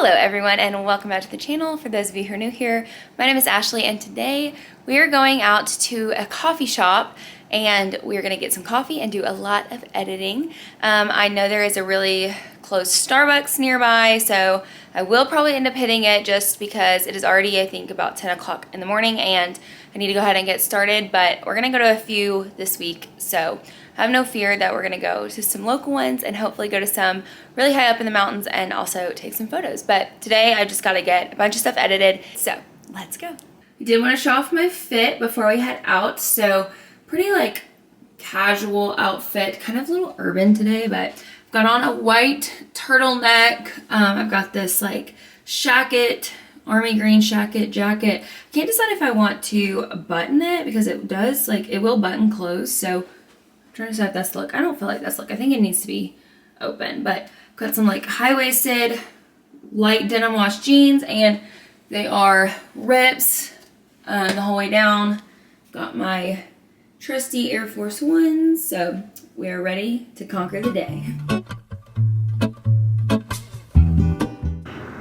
Hello everyone and welcome back to the channel. For those of you who are new here, my name is Ashley and today we are going out to a coffee shop and we're going to get some coffee and do a lot of editing. I know there is a really close Starbucks nearby, so I will probably end up hitting it just because it is already, I think, about 10 o'clock in the morning and I need to go ahead and get started, but we're going to go to a few this week, so I have no fear that we're going to go to some local ones and hopefully go to some really high up in the mountains and also take some photos. But today I just got to get a bunch of stuff edited, so let's go. I did want to show off my fit before we head out, so pretty like casual outfit, kind of a little urban today, but I've got on a white turtleneck. I've got this like shacket, army green jacket. I can't decide if I want to button it because it does, like, it will button close, so I'm trying to decide if that's the look. I don't feel like that's the look. I think it needs to be open, but I've got some like high-waisted light denim wash jeans and they are rips the whole way down. Got my trusty Air Force Ones, so we are ready to conquer the day.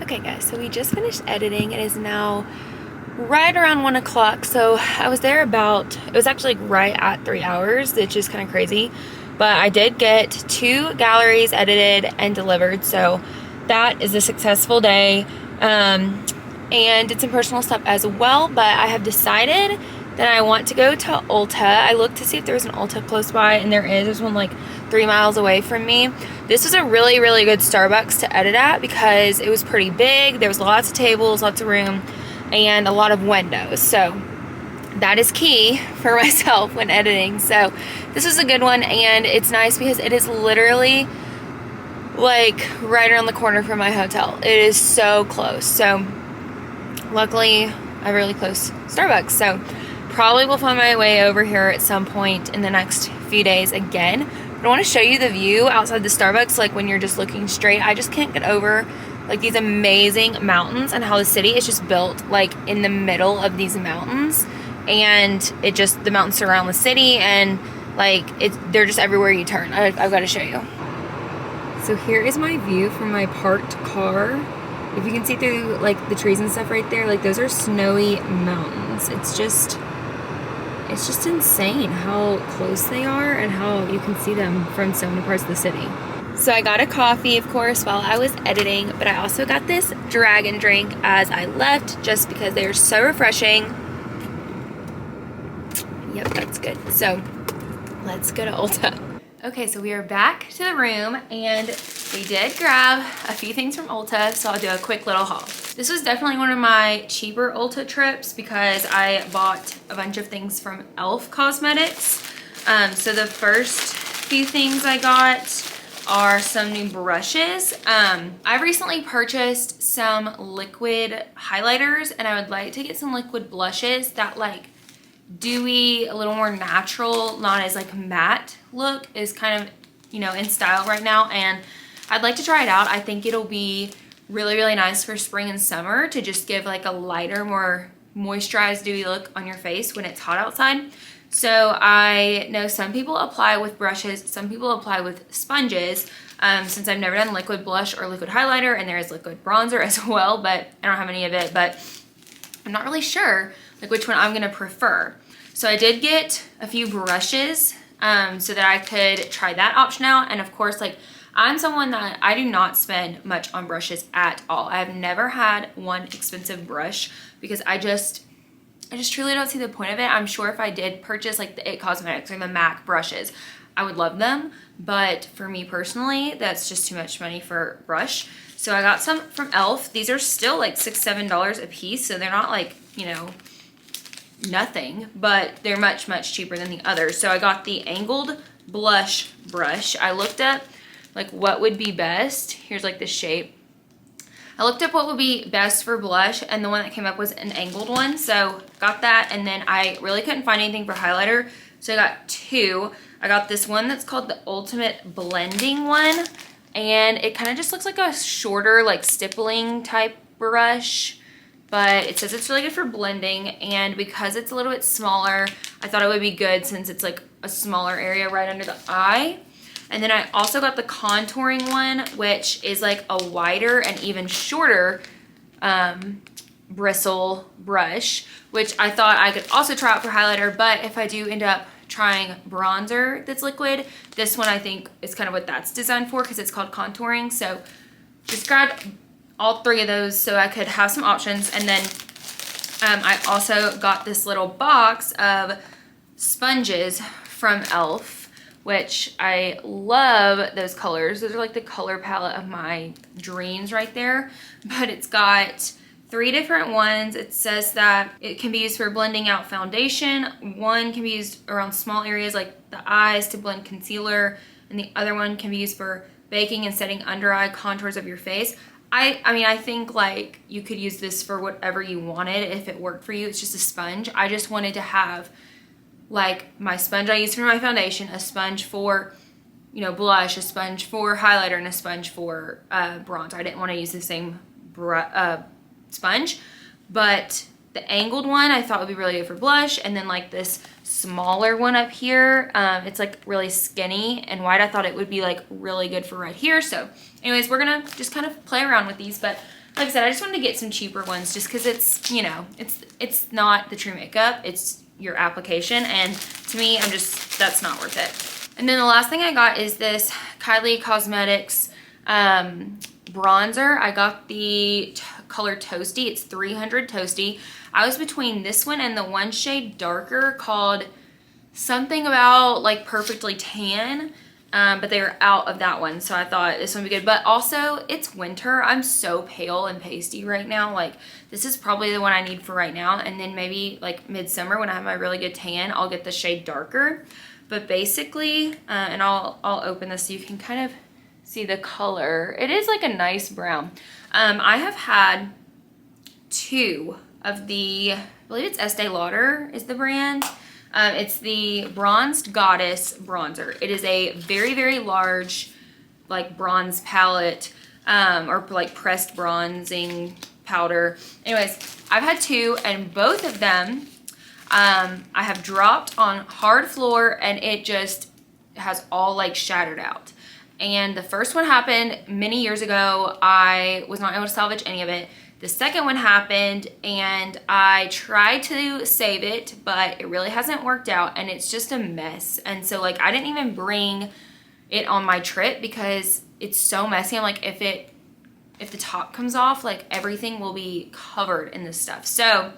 Okay guys, so we just finished editing. It is now right around 1 o'clock, so I was there about, it was actually right at 3 hours, which is kind of crazy, but I did get 2 galleries edited and delivered, so that is a successful day. And did some personal stuff as well, but I have decided that I want to go to Ulta. I looked to see if there was an Ulta close by, and there is. There's one like 3 miles away from me. This was a really, really good Starbucks to edit at because it was pretty big. There was lots of tables, lots of room, and a lot of windows. So that is key for myself when editing. So this was a good one, and it's nice because it is literally like right around the corner from my hotel. It is so close. So luckily I have a really close Starbucks. So probably will find my way over here at some point in the next few days again. But I want to show you the view outside the Starbucks, like when you're just looking straight. I just can't get over like these amazing mountains and how the city is just built like in the middle of these mountains, and it just, the mountains surround the city, and like they're just everywhere you turn. I've got to show you. So here is my view from my parked car. If you can see through like the trees and stuff right there, like those are snowy mountains. It's just insane how close they are and how you can see them from so many parts of the city. So I got a coffee, of course, while I was editing, but I also got this dragon drink as I left just because they are so refreshing. Yep, that's good. So let's go to Ulta. Okay, so we are back to the room and we did grab a few things from Ulta, so I'll do a quick little haul. This was definitely one of my cheaper Ulta trips because I bought a bunch of things from e.l.f. Cosmetics. So the first few things I got are some new brushes. I recently purchased some liquid highlighters and I would like to get some liquid blushes that like dewy, a little more natural, not as like matte look is kind of, you know, in style right now, and I'd like to try it out. I think it'll be really, really nice for spring and summer to just give like a lighter, more moisturized, dewy look on your face when it's hot outside. So I know some people apply with brushes, some people apply with sponges. Since I've never done liquid blush or liquid highlighter, and there is liquid bronzer as well, but I don't have any of it, but I'm not really sure like which one I'm gonna prefer. So I did get a few brushes so that I could try that option out. And of course, like I'm someone that I do not spend much on brushes at all. I have never had one expensive brush because I just truly don't see the point of it. I'm sure if I did purchase like the IT Cosmetics or the MAC brushes, I would love them. But for me personally, that's just too much money for a brush. So I got some from e.l.f. These are still like $6, $7 a piece. So they're not like, you know, nothing, but they're much, much cheaper than the others. So I got the angled blush brush. I looked up like what would be best. Here's like the shape. I looked up what would be best for blush, and the one that came up was an angled one. So got that, and then I really couldn't find anything for highlighter. So I got 2. I got this one that's called the Ultimate Blending one, and it kind of just looks like a shorter like stippling type brush. But it says it's really good for blending, and because it's a little bit smaller, I thought it would be good since it's like a smaller area right under the eye. And then I also got the contouring one, which is like a wider and even shorter bristle brush, which I thought I could also try out for highlighter, but if I do end up trying bronzer that's liquid, this one I think is kind of what that's designed for because it's called contouring. So just grabbed all 3 of those so I could have some options. And then I also got this little box of sponges from e.l.f., which I love those colors. Those are like the color palette of my dreams right there. But it's got 3 different ones. It says that it can be used for blending out foundation. One can be used around small areas like the eyes to blend concealer, and the other one can be used for baking and setting under eye contours of your face. I mean, I think like you could use this for whatever you wanted if it worked for you. It's just a sponge. I just wanted to have like my sponge I use for my foundation, a sponge for, you know, blush, a sponge for highlighter, and a sponge for bronzer. I didn't want to use the same sponge, but the angled one I thought would be really good for blush, and then like this smaller one up here, it's like really skinny and wide. I thought it would be like really good for right here. So anyways, we're gonna just kind of play around with these, but like I said, I just wanted to get some cheaper ones just because it's, you know, it's not the true makeup, it's your application, and to me, that's not worth it. And then the last thing I got is this Kylie Cosmetics bronzer. I got the color Toasty. It's 300 Toasty. I was between this one and the one shade darker called something about like Perfectly Tan, but they were out of that one, so I thought this one would be good. But also, it's winter. I'm so pale and pasty right now. Like, this is probably the one I need for right now, and then maybe like midsummer when I have my really good tan, I'll get the shade darker. But basically, and I'll open this so you can kind of see the color. It is like a nice brown. I have had 2 of the, I believe it's Estee Lauder is the brand. It's the Bronzed Goddess bronzer. It is a very, very large like bronze palette, or like pressed bronzing powder. Anyways, I've had 2, and both of them I have dropped on hard floor, and it just has all like shattered out. And the first one happened many years ago. I was not able to salvage any of it. The second one happened, and I tried to save it, but it really hasn't worked out, and it's just a mess. And so like I didn't even bring it on my trip because it's so messy. I'm like, if the top comes off, like everything will be covered in this stuff. So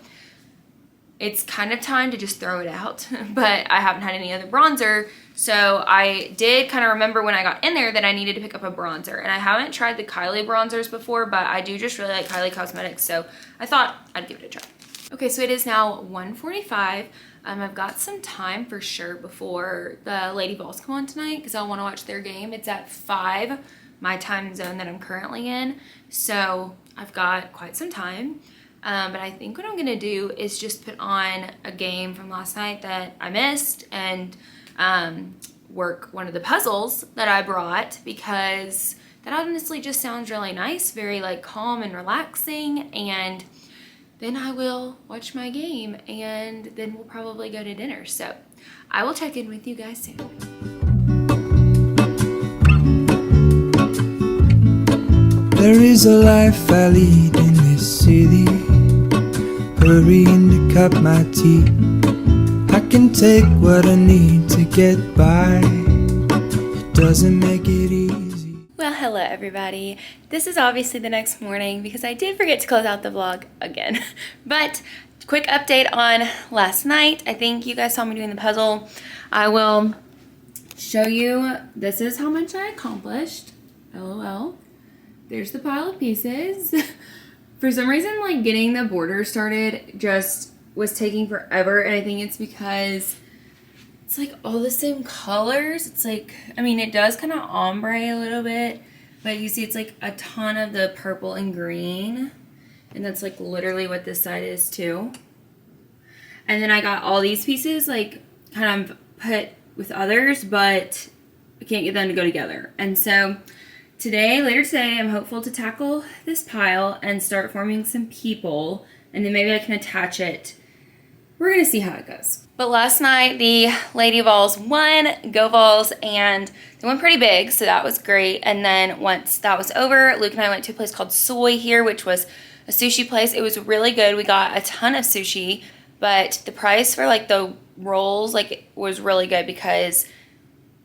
it's kind of time to just throw it out, but I haven't had any other bronzer. So I did kind of remember when I got in there that I needed to pick up a bronzer, and I haven't tried the Kylie bronzers before, but I do just really like Kylie Cosmetics, so I thought I'd give it a try. Okay, so it is now 1:45. I've got some time for sure before the Lady Vols come on tonight because I want to watch their game. It's at 5, my time zone that I'm currently in, so I've got quite some time. But I think what I'm gonna do is just put on a game from last night that I missed and work one of the puzzles that I brought, because that honestly just sounds really nice, very like calm and relaxing. And then I will watch my game, and then we'll probably go to dinner. So I will check in with you guys soon. There is a life I lead in this city, hurrying to cut my teeth. I can take what I need to get by. It doesn't make it easy. Well, hello everybody. This is obviously the next morning because I did forget to close out the vlog again. But quick update on last night. I think you guys saw me doing the puzzle. I will show you. This is how much I accomplished. LOL. There's the pile of pieces. For some reason, like getting the border started just was taking forever, and I think it's because it's like all the same colors. It's like, I mean, it does kind of ombre a little bit, but you see it's like a ton of the purple and green, and that's like literally what this side is too. And then I got all these pieces like kind of put with others, but I can't get them to go together. And so later today, I'm hopeful to tackle this pile and start forming some people, and then maybe I can attach it. We're gonna see how it goes. But last night, the Lady Vols won, Go Vols, and they went pretty big, so that was great. And then once that was over, Luke and I went to a place called Soy here, which was a sushi place. It was really good. We got a ton of sushi, but the price for like the rolls was really good because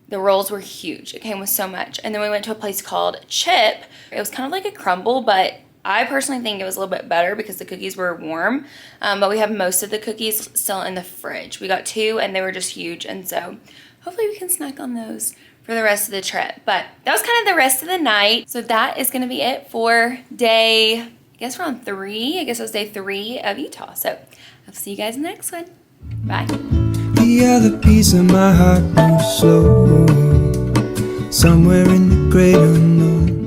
the rolls were huge. It came with so much. And then we went to a place called Chip. It was kind of like a crumble, but I personally think it was a little bit better because the cookies were warm, but we have most of the cookies still in the fridge. We got 2 and they were just huge, and so hopefully we can snack on those for the rest of the trip. But that was kind of the rest of the night. So that is gonna be it for day, I guess we're on 3. I guess it was day 3 of Utah. So I'll see you guys in the next one. Bye. The other piece of my heart moves slow, somewhere in the great unknown.